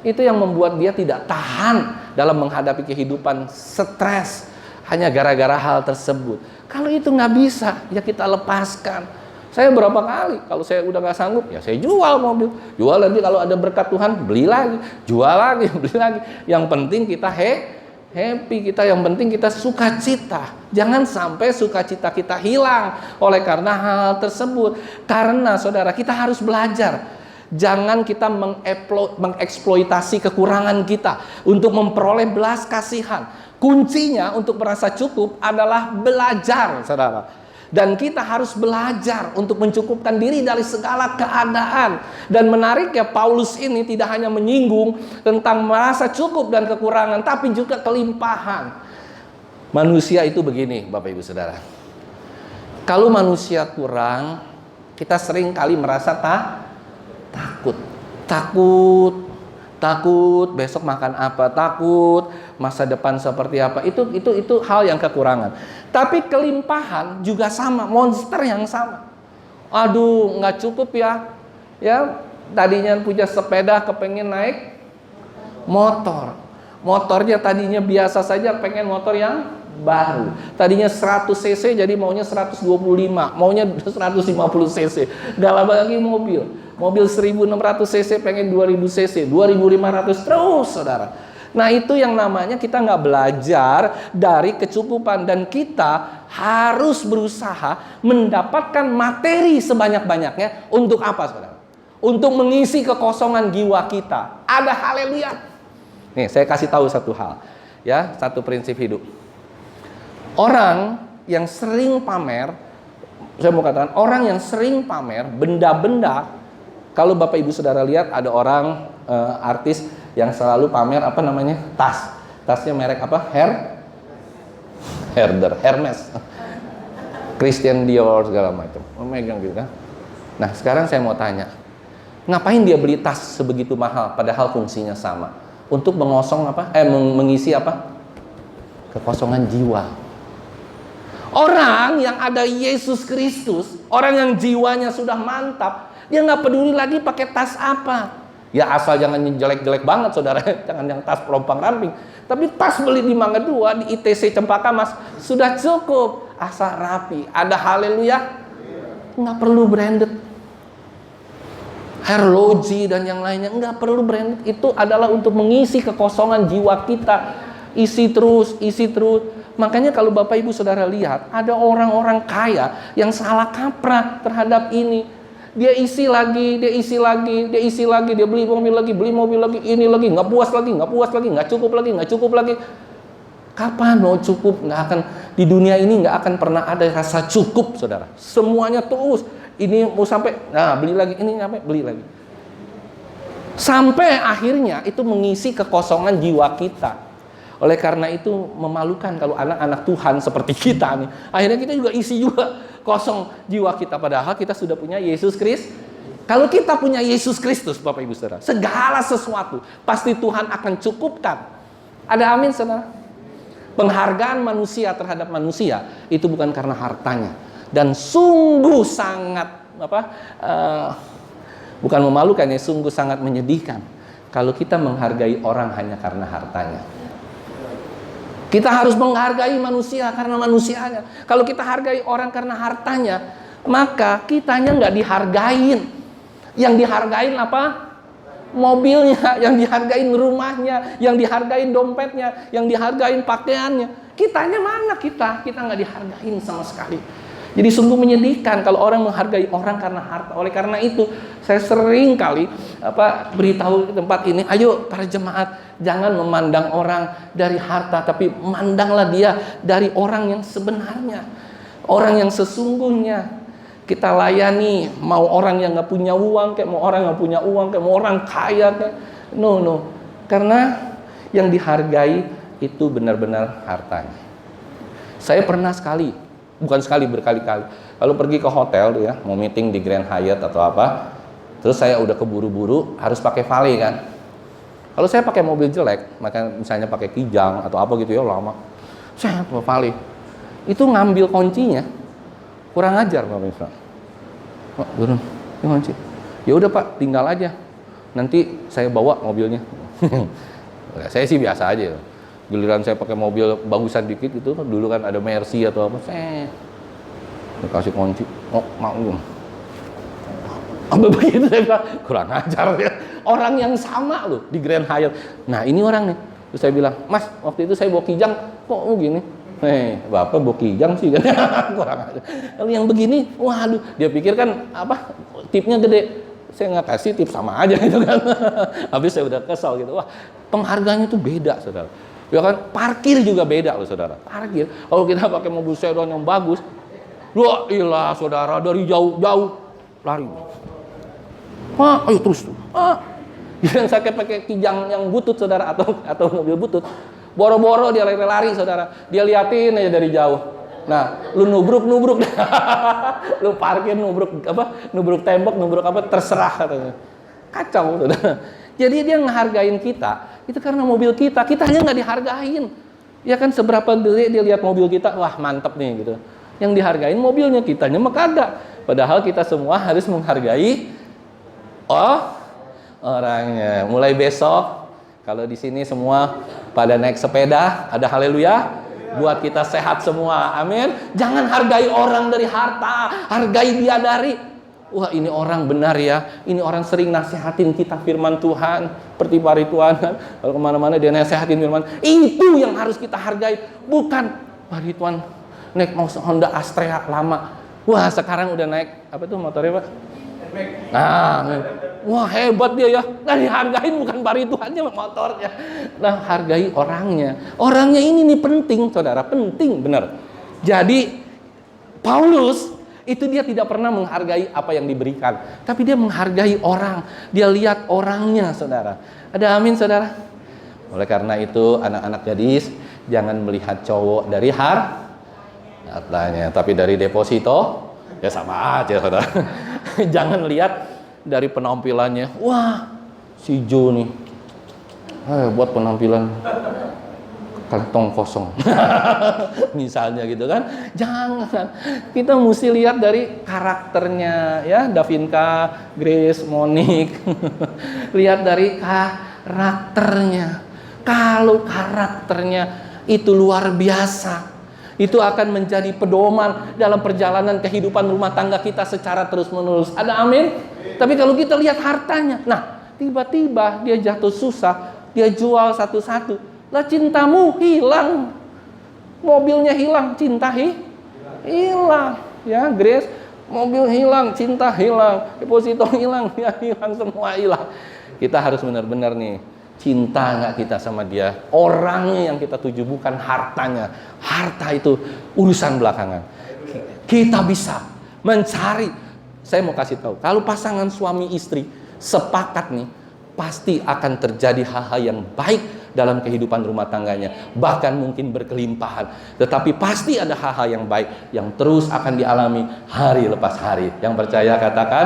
Itu yang membuat dia tidak tahan dalam menghadapi kehidupan, stres hanya gara-gara hal tersebut. Kalau itu nggak bisa, ya kita lepaskan. Saya berapa kali, kalau saya udah nggak sanggup, ya saya jual mobil. Jual, nanti kalau ada berkat Tuhan, beli lagi. Jual lagi, beli lagi. Yang penting kita happy, yang penting kita sukacita. Jangan sampai sukacita kita hilang oleh karena hal tersebut. Karena saudara, kita harus belajar. Jangan kita mengeksploitasi kekurangan kita untuk memperoleh belas kasihan. Kuncinya untuk merasa cukup adalah belajar, saudara. Dan kita harus belajar untuk mencukupkan diri dari segala keadaan. Dan menariknya, Paulus ini tidak hanya menyinggung tentang merasa cukup dan kekurangan, tapi juga kelimpahan. Manusia itu begini, Bapak Ibu Saudara. Kalau manusia kurang, kita sering kali merasa takut besok makan apa, takut masa depan seperti apa. Itu hal yang kekurangan. Tapi kelimpahan juga sama, monster yang sama. Aduh, nggak cukup ya. Ya, tadinya punya sepeda kepengen naik motor. Motornya tadinya biasa saja, pengen motor yang baru. Tadinya 100 cc jadi maunya 125, maunya 150 cc. Gak lama lagi mobil 1600 cc pengen 2000 cc, 2500 terus, saudara. Nah itu yang namanya kita nggak belajar dari kecukupan. Dan kita harus berusaha mendapatkan materi sebanyak-banyaknya. Untuk apa, saudara? Untuk mengisi kekosongan jiwa kita. Ada haleluya. Nih saya kasih tahu satu hal, ya, satu prinsip hidup. Orang yang sering pamer, saya mau katakan orang yang sering pamer benda-benda. Kalau Bapak Ibu Saudara lihat ada orang artis yang selalu pamer apa namanya? Tasnya merek apa? Hermes, Christian Dior segala macam. Memegang gitu kan. Nah, sekarang saya mau tanya, ngapain dia beli tas sebegitu mahal padahal fungsinya sama? Untuk mengisi apa? Kekosongan jiwa. Orang yang ada Yesus Kristus, orang yang jiwanya sudah mantap, dia nggak peduli lagi pakai tas apa. Ya asal jangan jelek-jelek banget, saudara. Jangan yang tas perompang-ramping. Tapi tas beli di Mangga 2, di ITC Cempaka Mas, sudah cukup. Asal rapi. Ada haleluya. Nggak perlu branded. Arloji dan yang lainnya nggak perlu branded. Itu adalah untuk mengisi kekosongan jiwa kita. Isi terus. Makanya kalau Bapak Ibu Saudara lihat, ada orang-orang kaya yang salah kaprah terhadap ini. Dia isi lagi, dia beli mobil lagi, ini lagi, nggak puas lagi, nggak cukup lagi. Kapan mau cukup? Nggak akan, di dunia ini nggak akan pernah ada rasa cukup, saudara. Semuanya terus. Ini mau sampai, beli lagi, ini sampai beli lagi. Sampai akhirnya itu mengisi kekosongan jiwa kita. Oleh karena itu memalukan kalau anak-anak Tuhan seperti kita nih. Akhirnya kita juga isi juga kosong jiwa kita. Padahal kita sudah punya Yesus Kristus. Kalau kita punya Yesus Kristus, Bapak Ibu Saudara, segala sesuatu pasti Tuhan akan cukupkan. Ada amin, saudara? Penghargaan manusia terhadap manusia itu bukan karena hartanya. Dan sungguh sangat bukan memalukan ya, sungguh sangat menyedihkan kalau kita menghargai orang hanya karena hartanya. Kita harus menghargai manusia karena manusianya. Kalau kita hargai orang karena hartanya, maka kitanya nggak dihargain. Yang dihargain apa? Mobilnya, yang dihargain rumahnya, yang dihargain dompetnya, yang dihargain pakaiannya. Kitanya mana kita? Kita nggak dihargain sama sekali. Jadi sungguh menyedihkan kalau orang menghargai orang karena harta. Oleh karena itu, saya sering kali beritahu di tempat ini, ayo para jemaat, jangan memandang orang dari harta, tapi mandanglah dia dari orang yang sebenarnya, orang yang sesungguhnya. Kita layani, mau orang yang nggak punya uang, kayak mau orang yang punya uang, kayak mau orang kaya, kayak no. Karena yang dihargai itu benar-benar hartanya. Saya pernah berkali-kali. Kalau pergi ke hotel ya, mau meeting di Grand Hyatt atau apa, terus saya udah keburu-buru harus pakai valet kan. Kalau saya pakai mobil jelek, misalnya pakai Kijang atau apa gitu ya lama, saya pakai valet. Itu ngambil kuncinya kurang ajar, Pak Misra. Turun, ini kunci. Ya udah Pak, tinggal aja. Nanti saya bawa mobilnya. Saya sih biasa aja. Giliran saya pakai mobil bagusan dikit itu, dulu kan ada Mercy atau apa, saya dikasih kunci. Oh, mau dong. Begitu saya bilang, kurang ajar ya. Orang yang sama loh di Grand Hyatt. Nah, ini orang nih. Terus saya bilang, Mas, waktu itu saya bawa Kijang, kok gini? Bapak bawa Kijang sih kan. Kurang ajar. Kalau yang begini, waduh, dia pikir kan tipnya gede. Saya nggak kasih tip sama aja gitu kan. Habis saya udah kesal gitu. Wah, penghargaannya tuh beda, saudara. Ya kan, parkir juga beda loh, saudara. Parkir, kalau kita pakai mobil sedan yang bagus, wah ilah, saudara, dari jauh-jauh lari. Ayo terus tuh. Yang saya pakai Kijang yang butut, saudara, atau mobil butut, boro-boro dia lari-lari, saudara. Dia liatin aja dari jauh. Nah, lu nubruk, lu parkir nubruk tembok, terserah katanya. Kacau, saudara. Jadi dia ngehargain kita, itu karena mobil kita aja nggak dihargain. Ya kan, seberapa gede dia lihat mobil kita, wah mantep nih gitu. Yang dihargain mobilnya, kitanya mah kagak. Padahal kita semua harus menghargai orangnya. Mulai besok, kalau di sini semua pada naik sepeda, ada haleluya. Buat kita sehat semua, amin. Jangan hargai orang dari harta, hargai dia dari, wah ini orang benar ya, ini orang sering nasihatin kita firman Tuhan, seperti Pak Ridwan kan, kalau kemana-mana dia nasihatin firman, itu yang harus kita hargai, bukan Pak Ridwan naik Honda Astrea lama, wah sekarang udah naik motornya Pak? Nah, wah hebat dia ya. Nah, dihargain bukan Pak Ridwannya, motornya. Nah, hargai orangnya. Orangnya ini nih penting, saudara, penting benar. Jadi Paulus itu dia tidak pernah menghargai apa yang diberikan, tapi dia menghargai orang. Dia lihat orangnya, saudara. Ada amin, saudara? Oleh karena itu, anak-anak gadis, jangan melihat cowok dari hartanya, tapi dari deposito Ya sama aja, saudara. Jangan lihat dari penampilannya. Wah, si Jo nih, buat penampilan kantong kosong. Misalnya gitu kan. Jangan. Kita mesti lihat dari karakternya, ya. Davinka, Grace, Monique. Lihat dari karakternya. Kalau karakternya itu luar biasa, itu akan menjadi pedoman dalam perjalanan kehidupan rumah tangga kita secara terus-menerus. Ada amin? Tapi kalau kita lihat hartanya, nah tiba-tiba dia jatuh susah, dia jual satu-satu. Lah cintamu hilang, mobilnya hilang, cinta hilang. Ya Grace, mobil hilang, cinta hilang, deposito hilang, ya hilang, semua hilang. Kita harus benar-benar nih, cinta nggak kita sama dia? Orangnya yang kita tuju, bukan hartanya. Harta itu urusan belakangan. Kita bisa mencari. Saya mau kasih tahu, kalau pasangan suami istri sepakat nih, pasti akan terjadi hal-hal yang baik dalam kehidupan rumah tangganya. Bahkan mungkin berkelimpahan. Tetapi pasti ada hal-hal yang baik yang terus akan dialami hari lepas hari. Yang percaya katakan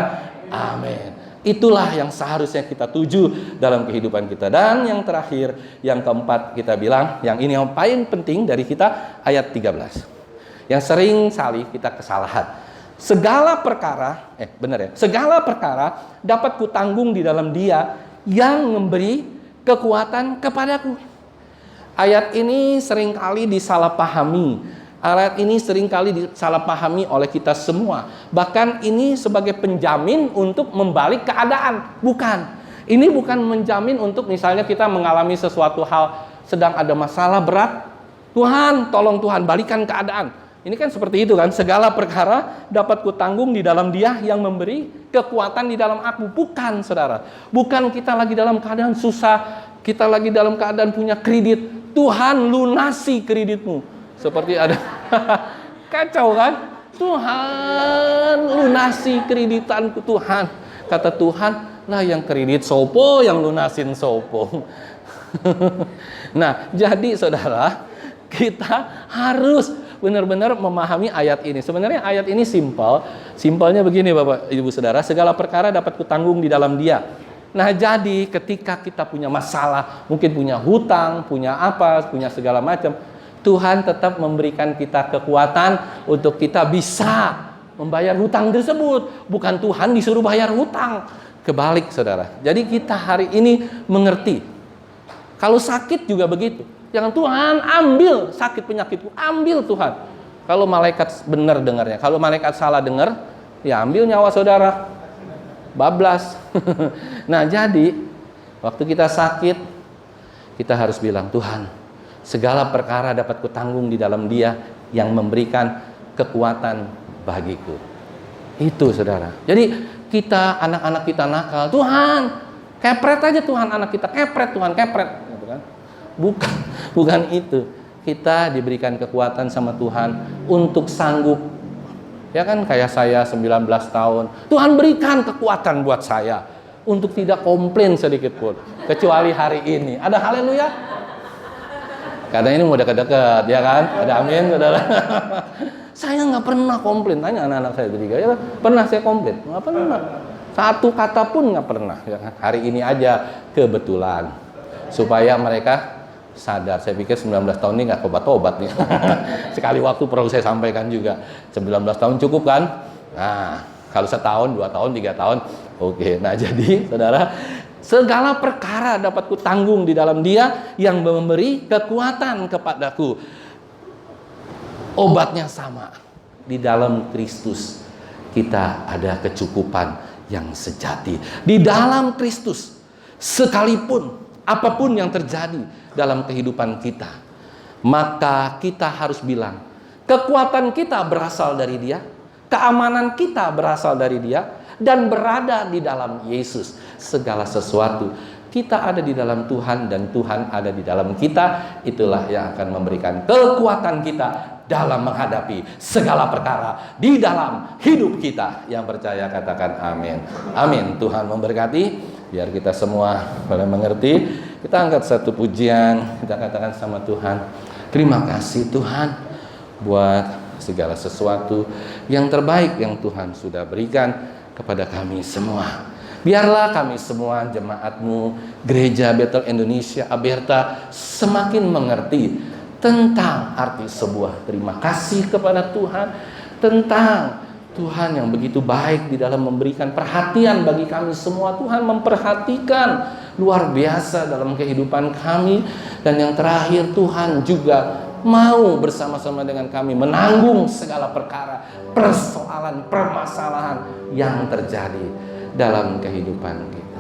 amin. Itulah yang seharusnya kita tuju dalam kehidupan kita. Dan yang terakhir, yang keempat kita bilang, yang ini yang paling penting dari kita, ayat 13. Yang sering kali kita kesalahan. Segala perkara, segala perkara dapat kutanggung di dalam Dia yang memberi kekuatan kepadaku. Ayat ini seringkali disalahpahami. Ayat ini seringkali disalahpahami oleh kita semua. Bahkan ini sebagai penjamin untuk membalik keadaan. Bukan. Ini bukan menjamin untuk misalnya kita mengalami sesuatu hal, sedang ada masalah berat. Tuhan, tolong Tuhan, balikan keadaan. Ini kan seperti itu kan. Segala perkara dapat kutanggung di dalam Dia yang memberi kekuatan di dalam aku. Bukan, saudara. Bukan kita lagi dalam keadaan susah. Kita lagi dalam keadaan punya kredit. Tuhan lunasi kreditmu. Seperti ada kacau kan? Tuhan lunasi kreditanku Tuhan. Kata Tuhan, lah yang kredit sopo, yang lunasin sopo. Nah, jadi saudara, kita harus benar-benar memahami ayat ini. Sebenarnya ayat ini simpel. Simpelnya begini Bapak Ibu Saudara, segala perkara dapat kutanggung di dalam Dia. Nah, jadi ketika kita punya masalah, mungkin punya hutang, punya apa, punya segala macam, Tuhan tetap memberikan kita kekuatan untuk kita bisa membayar hutang tersebut. Bukan Tuhan disuruh bayar hutang. Kebalik, saudara. Jadi kita hari ini mengerti. Kalau sakit juga begitu. Jangan Tuhan ambil sakit penyakitku. Ambil Tuhan. Kalau malaikat benar dengarnya. Kalau malaikat salah dengar, ya ambil nyawa saudara. Bablas. Nah, jadi waktu kita sakit, kita harus bilang, Tuhan, segala perkara dapat kutanggung di dalam Dia yang memberikan kekuatan bagiku. Itu saudara. Jadi kita, anak-anak kita nakal, Tuhan, kepret aja Tuhan anak kita, kepret Tuhan, kepret. Gitu kan? Bukan itu. Kita diberikan kekuatan sama Tuhan untuk sanggup. Ya kan, kayak saya 19 tahun. Tuhan berikan kekuatan buat saya untuk tidak komplain sedikit pun. Kecuali hari ini. Ada haleluya? Karena ini mau dekat-dekat, ya kan? Ada amin, saudara. Saya nggak pernah komplain. Tanya anak-anak saya bertiga, ya pernah saya komplain? Nggak pernah. Satu kata pun nggak pernah. Ya kan? Hari ini aja kebetulan. Supaya mereka sadar. Saya pikir 19 tahun ini nggak tobat-tobat nih. Sekali waktu perlu saya sampaikan juga. 19 tahun cukup kan? Nah, kalau setahun, 2 tahun, 3 tahun, oke. Nah, jadi saudara, segala perkara dapat kutanggung di dalam Dia yang memberi kekuatan kepadaku. Obatnya sama. Di dalam Kristus kita ada kecukupan yang sejati. Di dalam Kristus, sekalipun apapun yang terjadi dalam kehidupan kita, maka kita harus bilang, kekuatan kita berasal dari Dia, keamanan kita berasal dari Dia, dan berada di dalam Yesus. Segala sesuatu kita ada di dalam Tuhan dan Tuhan ada di dalam kita. Itulah yang akan memberikan kekuatan kita dalam menghadapi segala perkara di dalam hidup kita. Yang percaya katakan amin. Amin. Tuhan memberkati. Biar kita semua boleh mengerti. Kita angkat satu pujian, kita katakan sama Tuhan, terima kasih Tuhan buat segala sesuatu yang terbaik yang Tuhan sudah berikan kepada kami semua. Biarlah kami semua jemaat-Mu, Gereja Betel Indonesia Aberta, semakin mengerti tentang arti sebuah terima kasih kepada Tuhan, tentang Tuhan yang begitu baik di dalam memberikan perhatian bagi kami semua. Tuhan memperhatikan luar biasa dalam kehidupan kami. Dan yang terakhir, Tuhan juga mau bersama-sama dengan kami menanggung segala perkara, persoalan, permasalahan yang terjadi dalam kehidupan kita.